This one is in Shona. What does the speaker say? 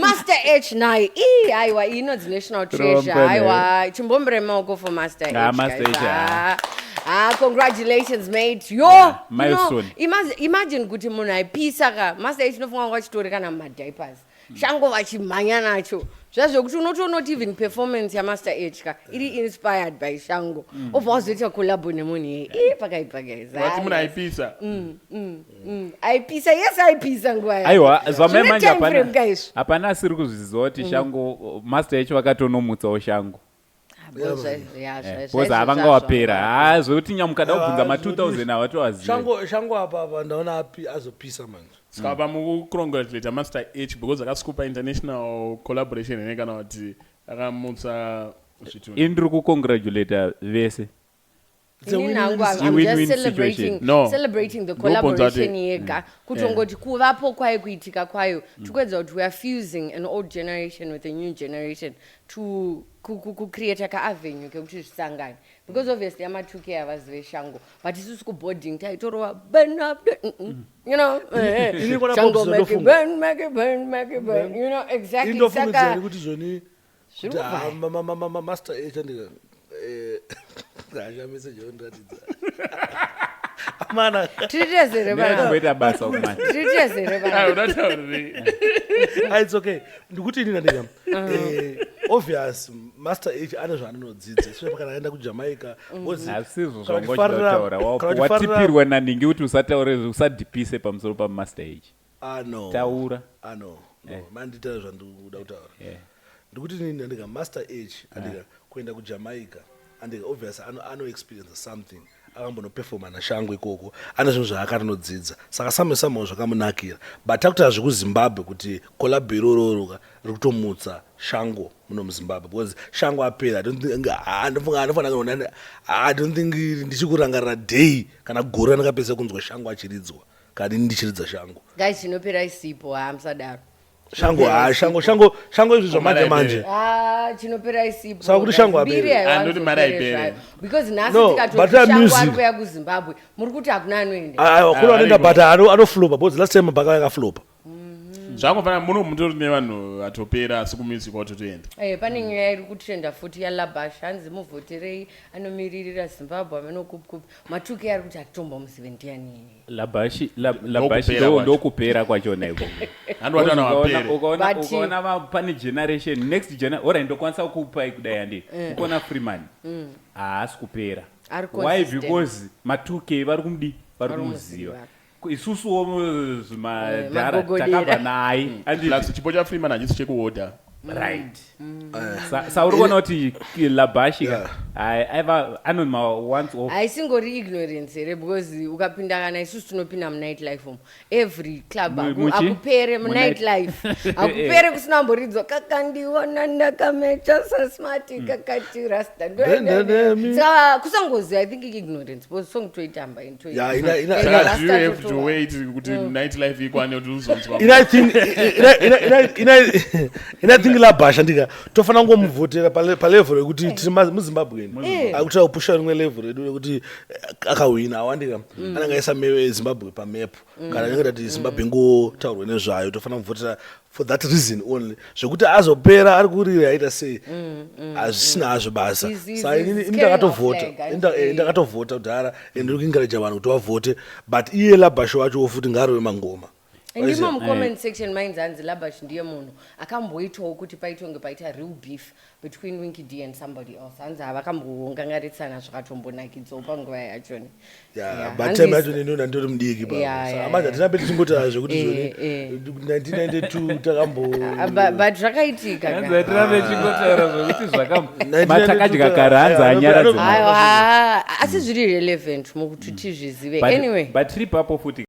Master H naye aiwa inodzi national treasure aiwa chimbombere maoko for Master H Master H congratulations mate yo milestone. Imagine kuti munhu aipisa ka Master H nofunga kwachitori kana madiapers shango vachimhanya nacho zvazvokuti unotoona even performance yaMaster H ka iri inspired by shango obva wazoita collabo nemunhu ye pakaipa guys vati munhu aipisa aipisa yes aipisa nguva aiwa zvamemanje hapana asiri kuzviziva kuti shango Master H vakatonomutsawo shango boza havanga wapera zvokuti nyamukada kubvunza ma2000 avatowaziva shango apa ndaona azopisa manje skapa mukucongratulate Master H because akaskupa international collaboration ine kana kuti akamutsa zvitunhu indiri kucongratulata vese I'm just celebrating the collaboration yega kutongoti kuvapo kwayo kuitika kwayo tikwedza kuti we are fusing an old generation with a new generation to create ka avenue kekuti zvisangane because obviously ama2K avazive shango but isusu kuboarding taitorova burn up you know shango make it burn you know exactly saka kuti zvoni Master H andika Raja message ondatidza. Mana. Tritezere bana. Kuita basa kumani. Tritezere bana. Unatauri. It's okay. Ndikuti ini ndika. Obvious Master H ana zvaanodzidza. Sio pakana aenda ku Jamaica. Asizvo zvongotaura. Watipirwa naningi kuti usataure usadipise pamusoro pa Master H. No. Taura. No. Mandita zvandoda kutaura. Ndikuti ini ndika Master H andika kuenda ku Jamaica. And obviously ano experience something akambono performa na shango ikoko ana zvinhu zvaakanodzidza saka samwe zvakamunakira but takuti azviku Zimbabwe kuti collabiro roro rikutomutsa shango muno muZimbabwe because shango apera I don't think ndichikurangarira day kana gore ndakapedza kunzwa shango achiridzwa kana ndichiridza shango guys chinopera isipo hamsadaro shango izvi zvamanje chinopera isipo saka kuti shango apera andoti mari aipere because nhasi tikatoshango ari kuya kuZimbabwe muri kuti hakuna anoenda kuna anoenda but anoflopa because last time bhaka yakaflopa zvakangofanira muno mutori nevanhu atopera asi kumusic watotoenda pane nyaya iri kutrenda futi yaLabash hanzi muvhoterei anomiririra Zimbabwe amenokupukupi ma2K ari kuti atitomba musive ndiani Labashi ndokupera kwachona iko ukaona pane generation next generation ora ndokwanisa kukupai kudai handii ukaona Freeman haasi kupera why because ma2K vari kumudi vari kumuziva isusuwo zvimadhara takabva naye chipo chaFreeman hachisi chekuorder right sauri kuona kuti Labashi anonma once off haisingori ignorance here because ukapinda kana isusu tinopinda munight life umu every club akupere munight life akupere kusina mboridzwa kakandiona ndakamecha sasmart kakati rasta saka kusangoziva I think ignorance because song toitamba you have to wait kuti night life ikwane kuti uzonzwa inathink Labash ndika tofana ngomuvhotera pa level yekuti tiri muZimbabweni akuti upusha rimwe level redu yekuti akawina awandika ananga isa Zimbabwe pa map kana ngenda kuti Zimbabwe ngotaurwa nezvayo tofana kuvhotera for that reason only zvekuti azopera ari kurira aita sei azvisina hazvo basa saka ini ndakatovhota kudhara ndiri kuencourage vanhu kuti vavhote but iye Labash wacho futi ngaarove mangoma ndimo mucomment section mainzanzi Labash ndiye munhu akamboitawo kuti paitonge paita real beef between Winky D and somebody else hanzi havakamboungangaritsana zvakatombonakidzawo panguva yachoni but time yacho ndinona ndiri mudiki amanje hatina tichingotara zvekuti zvoni 1992 takambo but zvakaitika tirambe chingotaura zvokuti matakadya kare hanzi anyaradza asi zviri relevant mukuti tizvizive anyway but tiri papo futi